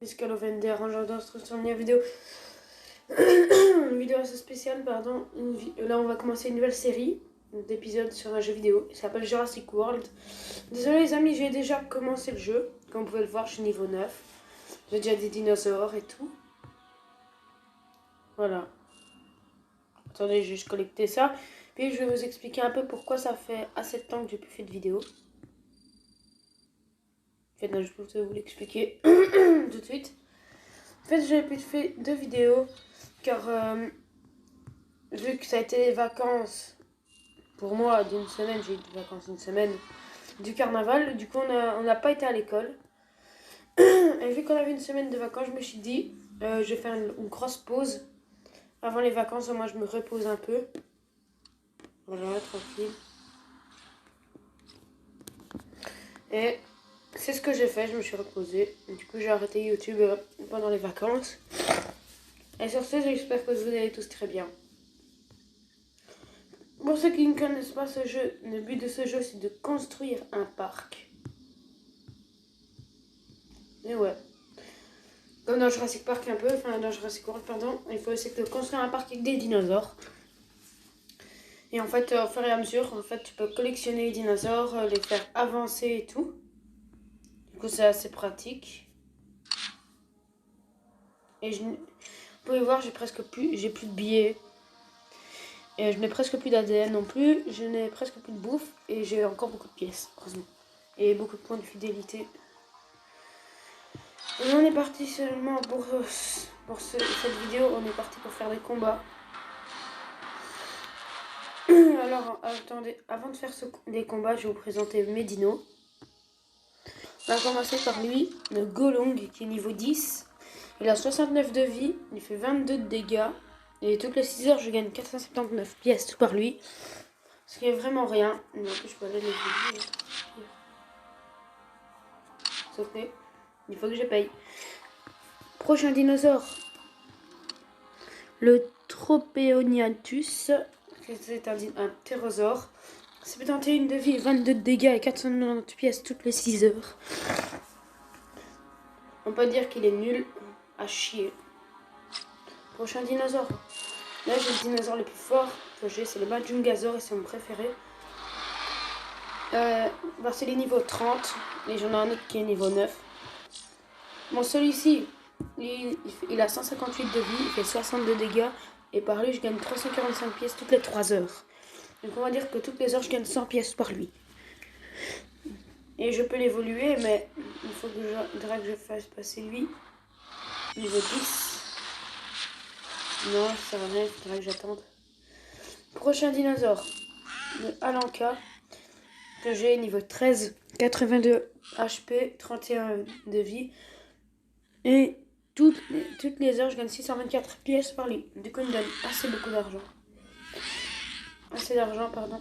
Scalofender, rangeur d'instruction de vidéo. Une vidéo assez spéciale, pardon. Là, on va commencer une nouvelle série d'épisodes sur un jeu vidéo. Il s'appelle Jurassic World. Désolé les amis, j'ai déjà commencé le jeu. Comme vous pouvez le voir, je suis niveau 9. J'ai déjà des dinosaures et tout. Voilà. Attendez, je vais juste collecter ça. Puis je vais vous expliquer un peu pourquoi ça fait assez de temps que j'ai plus fait de vidéo. En fait, non, je peux vous l'expliquer tout de suite. En fait, j'ai plus fait de vidéos car vu que ça a été les vacances pour moi d'une semaine, j'ai eu des vacances d'une semaine du carnaval, du coup on n'a pas été à l'école. Et vu qu'on avait une semaine de vacances, je me suis dit je vais faire une grosse pause avant les vacances, au moins je me repose un peu. Voilà, tranquille. Et c'est ce que j'ai fait, je me suis reposée. Du coup j'ai arrêté YouTube pendant les vacances. Et sur ce, j'espère que vous allez tous très bien. Pour ceux qui ne connaissent pas ce jeu, le but de ce jeu c'est de construire un parc. Et ouais. Comme dans Jurassic Park un peu, enfin dans Jurassic World pardon, il faut essayer de construire un parc avec des dinosaures. Et en fait, au fur et à mesure, en fait, tu peux collectionner les dinosaures, les faire avancer et tout. Du coup, c'est assez pratique. Et vous pouvez voir, j'ai plus de billets. Et je n'ai presque plus d'ADN non plus. Je n'ai presque plus de bouffe. Et j'ai encore beaucoup de pièces, heureusement. Et beaucoup de points de fidélité. Et on est parti seulement pour cette vidéo. On est parti pour faire des combats. Alors, attendez, avant de faire les combats, je vais vous présenter mes dinos. On va commencer par lui, le Golong, qui est niveau 10. Il a 69 de vie, il fait 22 de dégâts. Et toutes les 6 heures, je gagne 479 pièces par lui. Ce qui est vraiment rien. Mais en plus, je peux aller les vider. Sauf que il faut que je paye. Prochain dinosaure. Le Tropeoniatus. C'est un ptérosaure. 71 de vie, 22 de dégâts et 490 pièces toutes les 6 heures. On peut dire qu'il est nul à chier. Prochain dinosaure. Là, j'ai le dinosaure le plus fort que j'ai, c'est le Majungasaur et c'est mon préféré. C'est les niveaux 30 et j'en ai un autre qui est niveau 9. Bon, celui-ci, il a 158 de vie, il fait 62 dégâts et par lui, je gagne 345 pièces toutes les 3 heures. Donc, on va dire que toutes les heures, je gagne 100 pièces par lui. Et je peux l'évoluer, mais il faudrait que je fasse passer lui. Niveau 10. Non, ça va rien, il faudrait que j'attende. Prochain dinosaure. Le Alanka. Que j'ai niveau 13. 82 HP, 31 de vie. Et toutes les heures, je gagne 624 pièces par lui. Du coup, il me donne beaucoup d'argent. Assez d'argent, pardon.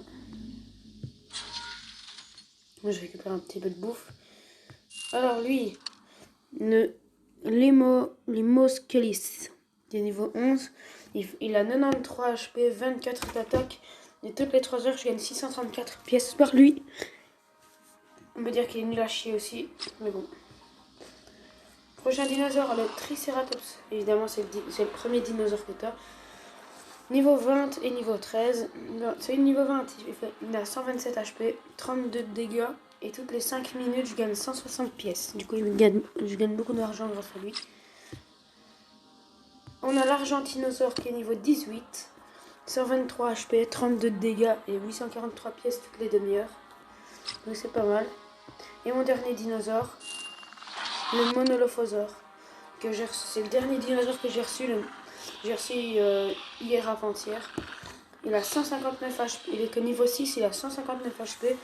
Moi, je récupère un petit peu de bouffe. Alors, lui, le Limoskelis, qui est niveau 11. Il a 93 HP, 24 d'attaque. Et toutes les 3 heures, je gagne 634 pièces par lui. On peut dire qu'il est nul à chier aussi. Mais bon. Prochain dinosaure, le Triceratops. Évidemment, c'est le premier dinosaure que tu as. Niveau 20 et niveau 13. C'est le niveau 20. Il a 127 HP, 32 de dégâts. Et toutes les 5 minutes, je gagne 160 pièces. Du coup, je gagne beaucoup d'argent grâce à lui. On a l'Argentinosaure qui est niveau 18. 123 HP, 32 de dégâts et 843 pièces toutes les demi-heures. Donc c'est pas mal. Et mon dernier dinosaure, le Monolophosaure. C'est le dernier dinosaure que j'ai reçu. J'ai reçu hier avant-hier. Il a 159 HP. Il est que niveau 6, il a 159 HP,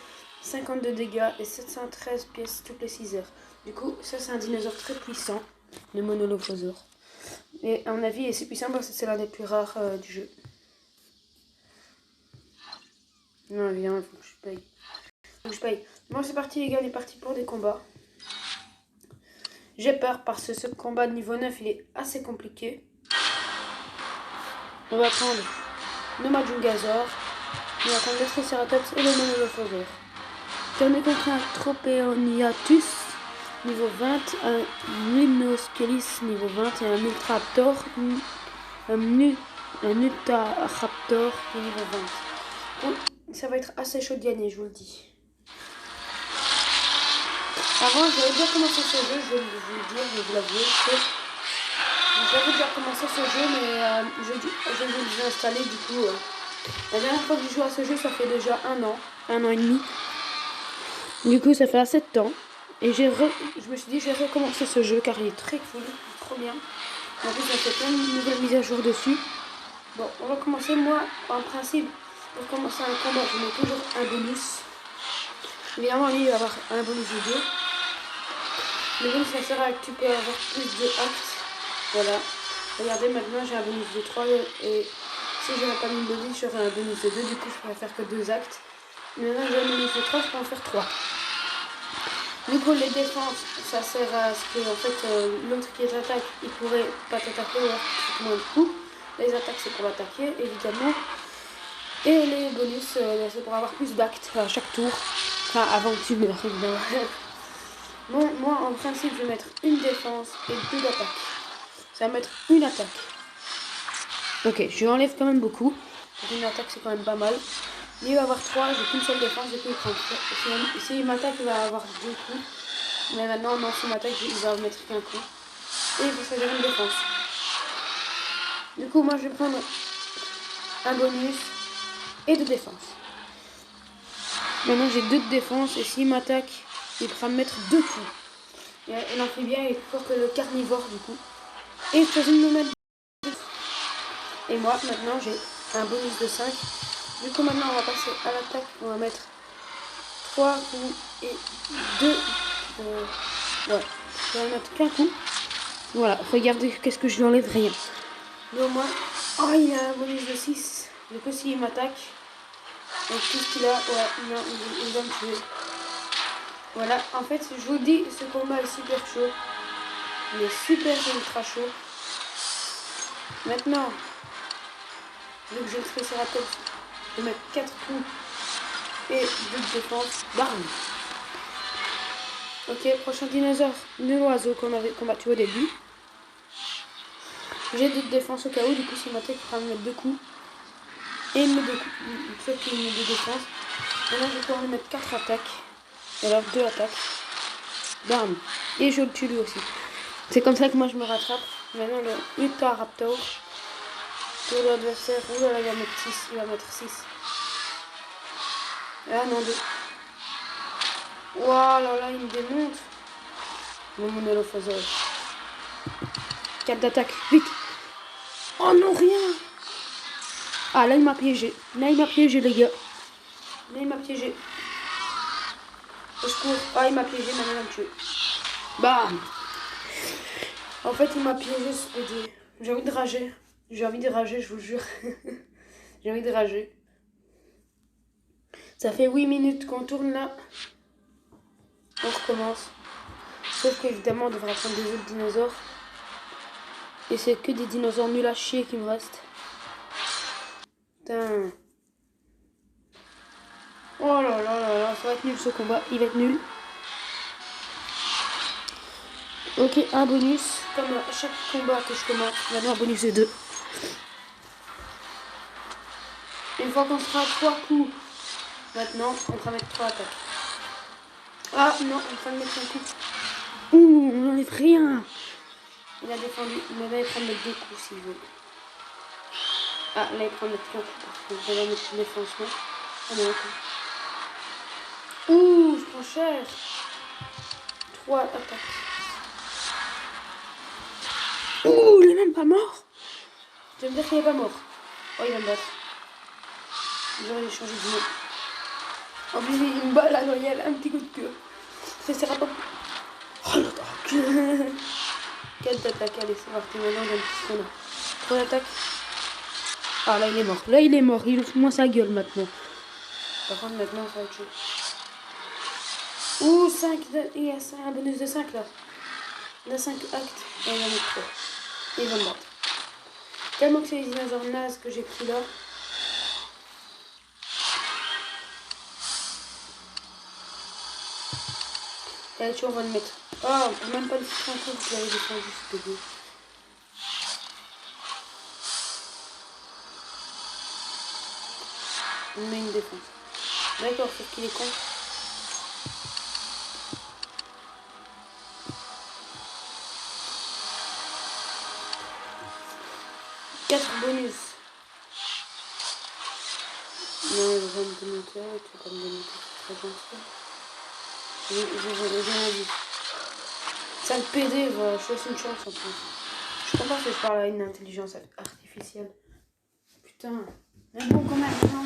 52 dégâts et 713 pièces toutes les 6 heures. Du coup, ça c'est un dinosaure très puissant, le Monolophosaure. Et à mon avis, c'est puissant parce que c'est l'un des plus rares du jeu. Non, évidemment, il faut que je paye. Bon, c'est parti les gars, on est parti pour des combats. J'ai peur parce que ce combat de niveau 9, il est assez compliqué. On va prendre le Majungasaur, on va prendre le Triceratops et le Monolophosaure. On est contre un Tropeoniatus niveau 20, un Lunoskelis niveau 20 et un Ultraptor, un Utahraptor niveau 20. Oh, ça va être assez chaud de gagner, je vous le dis. Avant, j'avais déjà commencé ce jeu, je vais vous le dire, je vais vous l'avouer. J'avais déjà commencé ce jeu, mais je vais le désinstaller du coup. La dernière fois que j'ai joué à ce jeu, ça fait déjà un an et demi. Du coup, ça fait assez de temps. Et je me suis dit, je vais recommencer ce jeu car il est très cool, trop bien. En plus, on fait plein de nouvelles mises à jour dessus. Bon, on va commencer. Moi, en principe, pour commencer un combat, je mets toujours un bonus. Évidemment, lui, il va avoir un bonus de 2. Le bonus, ça sert à que tu peux avoir plus de actes. Voilà. Regardez, maintenant, j'ai un bonus de 3. Et si je n'avais pas mis le bonus, j'aurais un bonus de 2. Du coup, je pourrais faire que 2 actes. Maintenant, j'ai un bonus de 3, je peux en faire 3. Du coup, les défenses, ça sert à ce que en fait, l'autre qui t'attaque, il pourrait pas t'attaquer ou alors moins de coups. Les attaques, c'est pour l'attaquer, évidemment. Et les bonus, c'est pour avoir plus d'actes à chaque tour. Enfin, avant que tu meurs, évidemment. Bon, moi, en principe, je vais mettre une défense et 2 d'attaque. Ça va mettre une attaque. Ok, je lui enlève quand même beaucoup. Une attaque, c'est quand même pas mal. Lui, il va avoir 3, j'ai qu'une seule défense, du coup, il prend 3. Si il m'attaque, il va avoir 2 coups. Mais maintenant, non, s'il m'attaque, il va mettre qu'un coup. Et il va choisir une défense. Du coup, moi, je vais prendre un bonus et 2 défenses. Maintenant, j'ai 2 de défense, et s'il m'attaque, il pourra me mettre 2 coups. Et il en fait bien, il est plus fort que le carnivore, du coup. Et il choisit de me mettre 2. Et moi, maintenant, j'ai un bonus de 5. Du coup, maintenant, on va passer à l'attaque. On va mettre 3 coups et 2. Ouais, je vais mettre qu'un coup. Voilà, regardez qu'est-ce que je lui enlève, rien. Mais au moins, oh, il a un bonus de 6. Du coup, s'il m'attaque, avec tout ce qu'il a, ouais, non, il va me tuer. Voilà, en fait, je vous dis, ce combat est super chaud. Il est super ultra chaud. Maintenant, vu que j'ai le Triceratops, je vais mettre 4 coups et 2 de défense. Bam! Ok, prochain dinosaure, nul oiseau qu'on avait combattu au début. J'ai 2 de défense au cas où, du coup, s'il m'attaque, il pourra me mettre 2 coups. Et il me met 2 coups. Sauf qu'il me met 2 défenses. Maintenant, je vais pouvoir lui mettre 4 attaques. Et alors, 2 attaques. Bam! Et je le tue lui aussi. C'est comme ça que moi je me rattrape. Maintenant, le Utahraptor. Pour l'adversaire, oh là là, il va mettre 6. Il va mettre 6. Ah non, 2. Oh là là, il me démonte. Mon monolophosaure. 4 d'attaque, vite. Oh non, rien. Ah, là, il m'a piégé. Là, il m'a piégé, les gars. Là, il m'a piégé. Au secours. Ah, il m'a piégé, maintenant, il va me tuer. Bam. En fait, il m'a piégé, ce PD. J'ai envie de rager. J'ai envie de rager, je vous jure. J'ai envie de rager. Ça fait 8 minutes qu'on tourne, là. On recommence. Sauf qu'évidemment, on devrait prendre des autres dinosaures. Et c'est que des dinosaures nuls à chier qui me restent. Putain. Oh là là là là, ça va être nul ce combat. Il va être nul. Ok, un bonus. Comme à chaque combat que je commence, maintenant un bonus de 2. Une fois qu'on sera à 3 coups, maintenant, on va mettre 3 attaques. Ah non, on va mettre un coup. Ouh, on n'enlève rien. Il a défendu, mais là il prend mettre 2 coups s'il veut. Ah, là il prend mettre 3 coups parce que je vais mettre une défense. Ah non, ok. Ouh, je prends cher. 3 attaques. Ouh, il est même pas mort. Tu vas me dire qu'il est pas mort. Oh, il va me battre. J'aurais changé de nom. En plus, il me bat là, il y a un petit coup de queue. Ça sert à pas. Oh, l'attaque. 4 d'attaque, allez, c'est parti. Maintenant, on va le petit 3 d'attaque. Ah, là, il est mort. Là, il est mort. Il ouvre moins sa gueule maintenant. Par contre, maintenant, ça va être chaud. Ouh, 5. Il y a un bonus de 5 là. Il a 5 actes. Et il va mettre 3. Il va me battre. Tellement que c'est les dinosaures nazes que j'ai pris là. Allez, tu vois, on va le mettre. Ah, on peut même pas le foutre en compte, je l'avais défendu, ce bébé. On met une défense. D'accord, sauf qu'il est con. Quatre bonus. Non, il va pas me donner ça, tu vas pas me donner ça. Très gentil. J'ai rien dit. Ça le PD, va, je laisse une chance en plus. Je comprends que je parle à une intelligence artificielle. Putain. Mais bon, quand même, non.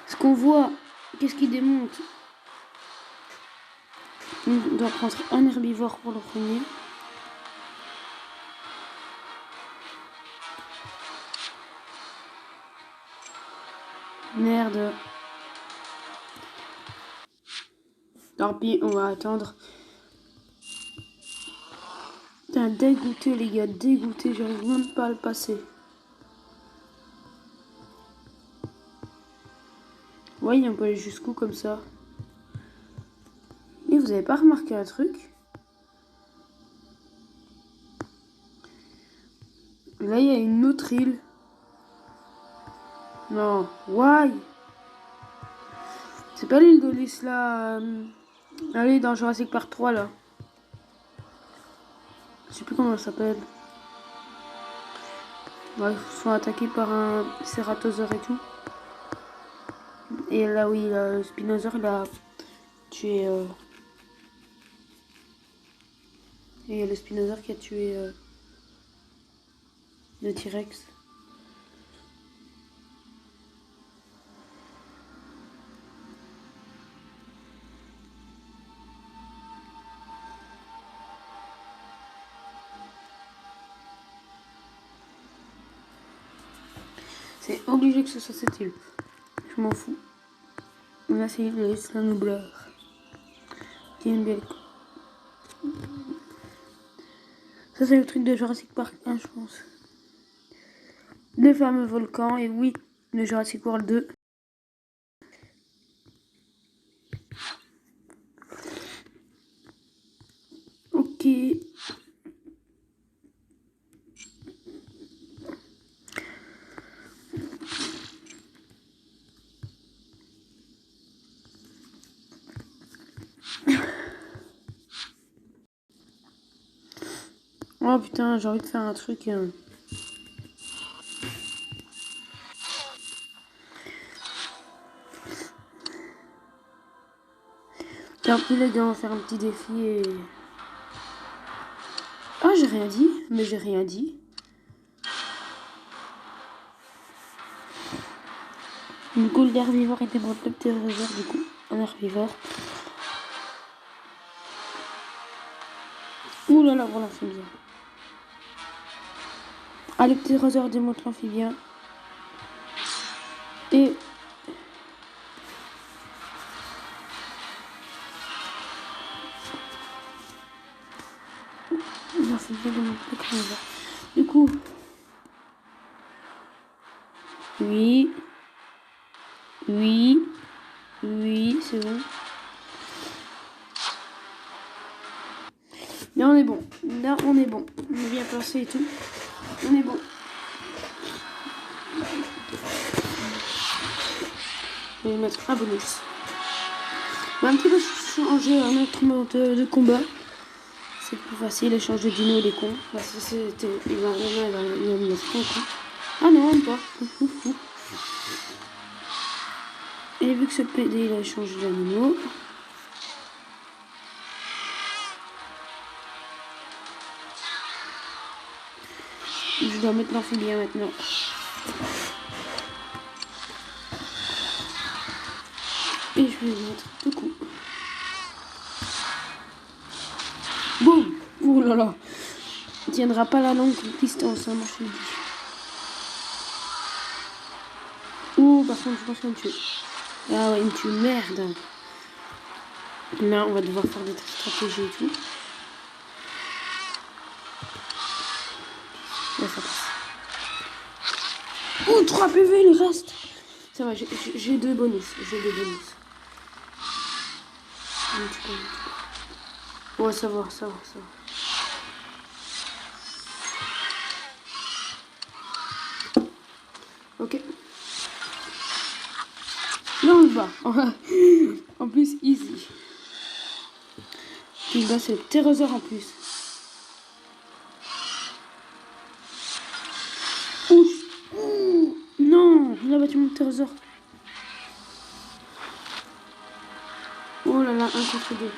Ce qu'on voit, qu'est-ce qu'il démonte? On doit prendre un herbivore pour le premier. Merde. Tant pis, on va attendre. Putain, dégoûté les gars, dégoûté, j'arrive même pas à le passer. Ouais, on peut aller jusqu'où comme ça? Mais vous avez pas remarqué un truc? Là, il y a une autre île. Non, why? C'est pas l'île de l'Isla. Allez, dans Jurassic Park 3 là. Je sais plus comment elle s'appelle. Ouais, ils se font attaquer par un cératosaure et tout. Et là, oui, le Spinosaure, il a tué. Et il y a le Spinosaure qui a tué le T-Rex. C'est obligé que ce soit cette île. Je m'en fous. Là, c'est l'Isla Nublar. Qui est une belle. Ça, c'est le truc de Jurassic Park 1, je pense. Le fameux volcan, et oui, le Jurassic World 2. Ok. Oh putain, j'ai envie de faire un truc. Tant pis les gars, on va faire un petit défi et... Ah, j'ai rien dit, mais j'ai rien dit. Du coup, l'herbivore était bon, le ptérosaure, du coup, un herbivore. Ouh là là, voilà, c'est bien. Ah, le ptérosaure démonte l'amphibien. Et... l'amphibien démonte le carnivore. Du coup... Oui... Oui... Oui, c'est bon. Là, on est bon. Là, on est bon. On est bien placé et tout. On est bon. Je vais mettre un bonus. On va un petit peu changer un autre mode de combat. C'est plus facile, échange de dino, les cons. Là, c'était... Il va me mettre un coup. Ah non, même pas. Et vu que ce PD, il a changé d'animaux. Je dois mettre l'amphibien maintenant. Et je vais le mettre tout coup. Boum! Ouh là là! Il tiendra pas la longue distance, hein, moi je te le dis. Ouh, par contre, je pense qu'il me tue. Ah ouais, il me tue, merde! Là, on va devoir faire des stratégies et tout. Là, ça passe. Oh, 3 PV, il reste! Ça va, j'ai 2 bonus. J'ai 2 bonus. Ouais, ça va, ça va, ça va. Ok. Là, on le bat. En plus, easy. Puis là, c'est le Terrorsaur en plus. Ouh. Non, il a battu mon Terrorsaur. Oh là là, 1 contre 2.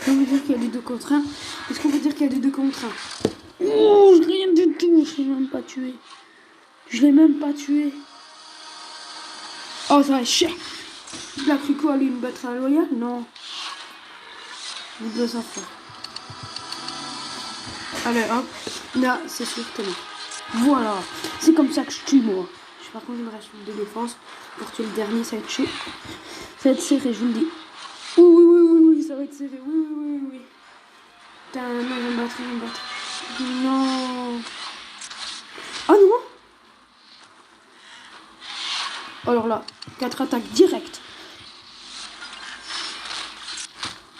On veut dire qu'il y a du 2 contre 1. Est-ce qu'on peut dire qu'il y a du 2 contre 1? Oh, rien du tout. Je l'ai même pas tué. Je l'ai même pas tué. Oh, ça va être cher. Il a cru quoi, lui, me battre à la loyale? Non. Vous devez s'en faire. Allez, hop. Là, c'est sûr que non. Voilà. C'est comme ça que je tue, moi. Par contre, il me reste une de défense. Pour tuer le dernier, ça va être chaud. Ça va être serré, je vous le dis. Oui, ça va être serré. Oui. Putain, non, il va me battre, Non. Ah non. Alors là, 4 attaques directes.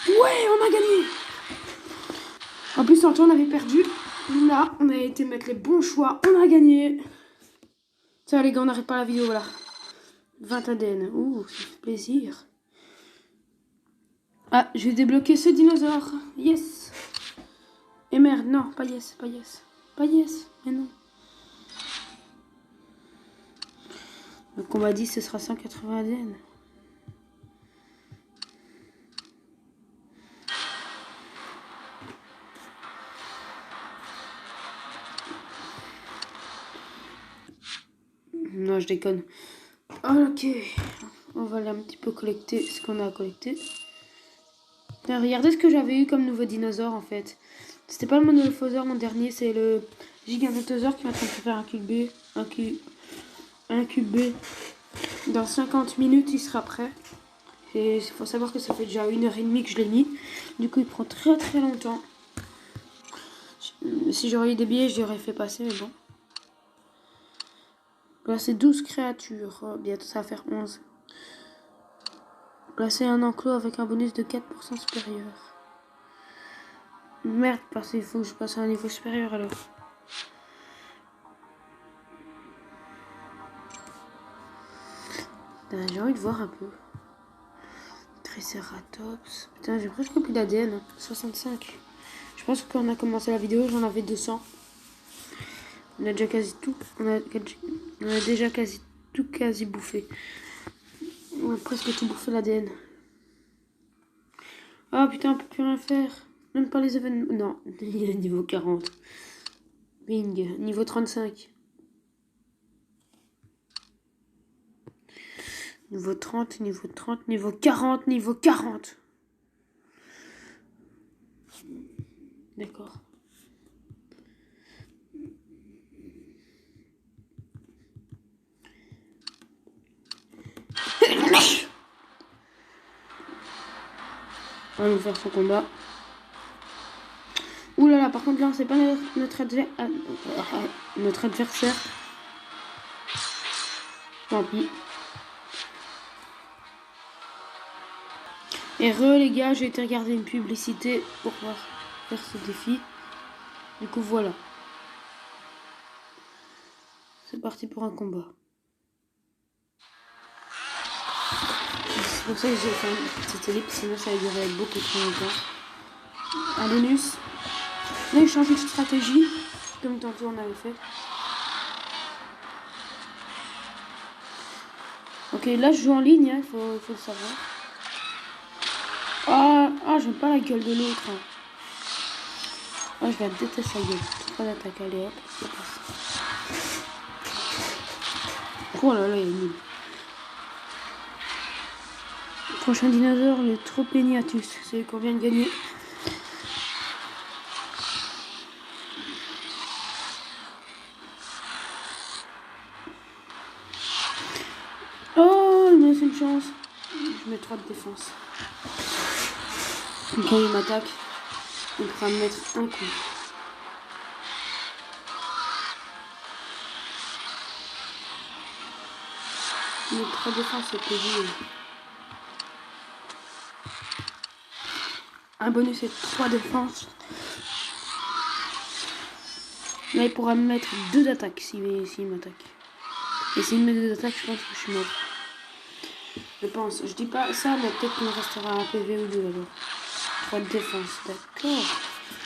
Ouais, on a gagné. En plus, en tout, on avait perdu. Là, on a été mettre les bons choix. On a gagné. Ça, les gars, on n'arrête pas la vidéo, là. 20 ADN. Ouh, ça fait plaisir. Ah, je vais débloquer ce dinosaure. Yes. Et merde, non, pas yes. Mais non. Le combat 10, ce sera 180 ADN. Non, je déconne. Ok. On va aller un petit peu collecter ce qu'on a à collecter. Regardez ce que j'avais eu comme nouveau dinosaure en fait. C'était pas le monophosaure mon dernier, c'est le gigantothosaure qui est en train de se faire incuber. Dans 50 minutes il sera prêt. Et il faut savoir que ça fait déjà 1h30 que je l'ai mis. Du coup il prend très longtemps. Si j'aurais eu des billets je l'aurais fait passer mais bon. Là c'est 12 créatures. Oh, bientôt ça va faire 11. Là c'est un enclos avec un bonus de 4% supérieur. Merde, parce qu'il faut que je passe à un niveau supérieur alors. J'ai envie de voir un peu. Triceratops. Putain, j'ai presque plus d'ADN. 65. Je pense que quand on a commencé la vidéo, j'en avais 200. On a déjà quasi tout. On a déjà quasi tout bouffé. On a presque tout bouffé l'ADN. Ah putain, on peut plus rien faire. Même pas les événements. Non, il est niveau 40. Bing, niveau 35. Niveau 30, niveau 30, niveau 40, niveau 40. D'accord. On va nous faire son combat. Ouh là là, par contre là, c'est pas notre adversaire. Tant pis. Et les gars, j'ai été regarder une publicité pour pouvoir faire ce défi. Du coup, voilà. C'est parti pour un combat. C'est pour ça que j'ai fait une petite ellipse, sinon ça va durer beaucoup trop longtemps. Un bonus. Là, il change de stratégie, comme tantôt on avait fait. Ok, là je joue en ligne, il faut le savoir. Ah, j'aime pas la gueule de l'autre. Ah, je vais détester sa gueule. Pas d'attaque, allez hop, c'est parti. Oh là là, il est nul. Prochain dinosaure, le Tropéniatus. C'est qu'on vient de gagner. Oh, il me laisse une chance. Je mets 3 de défense. Quand il m'attaque, il pourra me mettre un coup. les 3 défenses, c'est PV. Un bonus et 3 défenses. Là, il pourra me mettre 2 d'attaque s'il m'attaque. Et s'il me met 2 d'attaque, je pense que je suis mort. Je pense. Je dis pas ça, mais peut-être qu'il me restera un PV ou 2 alors. 3 de défense, d'accord.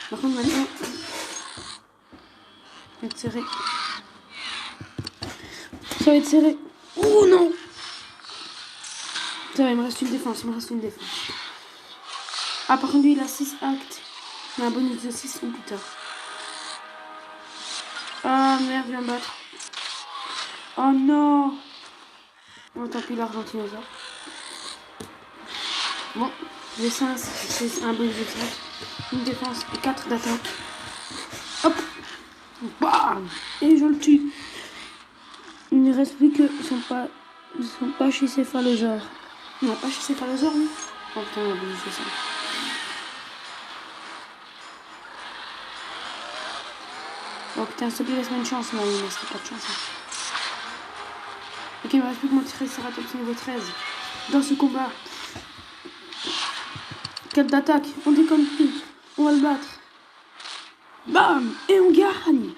Par contre, maintenant, ça va être serré. Ça va être serré. Oh non! Ça va, il me reste une défense, Ah, par contre, lui, il a 6 actes. Il a un bonus de 6 ou plus tard. Ah, merde, viens me battre. Oh non! Oh, tant pis, l'argentinosaure. Bon, j'ai 5, c'est un bonus de 5. Une défense et 4 d'attaque. Hop! Bam! Et je le tue. Il ne reste plus que son pachycéphalosaure. Non, pachycéphalosaure, oui. Oh putain, il a bonus de 5. Oh putain, s'il te plaît, laisse-moi une chance, là, il ne reste pas de chance. Ok, il me reste plus que mon Triceratops niveau 13. Dans ce combat. 4 d'attaque, on déconne plus. On va le battre. Bam! Et on gagne!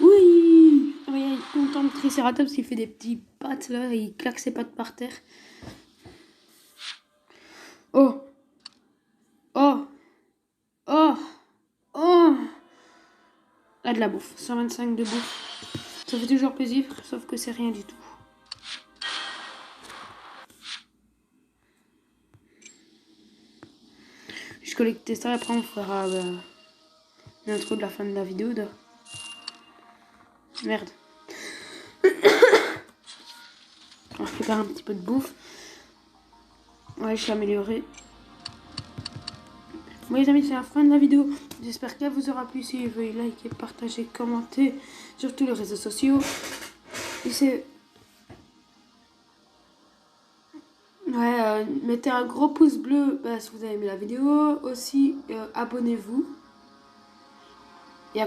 Oui! Regarde, il est content de Triceratops, il fait des petits pattes là, et il claque ses pattes par terre. Oh! Oh! Oh! Oh! Ah, de la bouffe. 125 de bouffe. Ça fait toujours plaisir, sauf que c'est rien du tout. Je collecte ça, après on fera l'intro de la fin de la vidéo. Merde. On récupère un petit peu de bouffe. Ouais, je suis amélioré. Bon les amis, c'est la fin de la vidéo. J'espère qu'elle vous aura plu. Si veuillez liker, partager, commenter sur tous les réseaux sociaux. Et c'est... Ouais, mettez un gros pouce bleu si vous avez aimé la vidéo. Aussi, abonnez-vous. Et,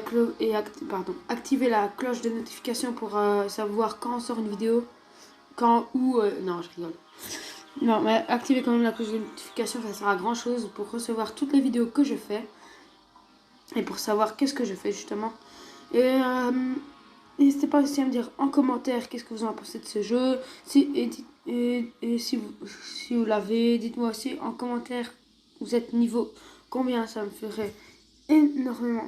activez la cloche de notification pour savoir quand on sort une vidéo. Quand, où... non, je rigole. Non, mais activez quand même la cloche de notification, ça sert à grand chose pour recevoir toutes les vidéos que je fais. Et pour savoir qu'est-ce que je fais justement. Et n'hésitez pas aussi à me dire en commentaire qu'est-ce que vous en pensez de ce jeu. Et si vous l'avez, dites-moi aussi en commentaire vous êtes niveau combien, ça me ferait énormément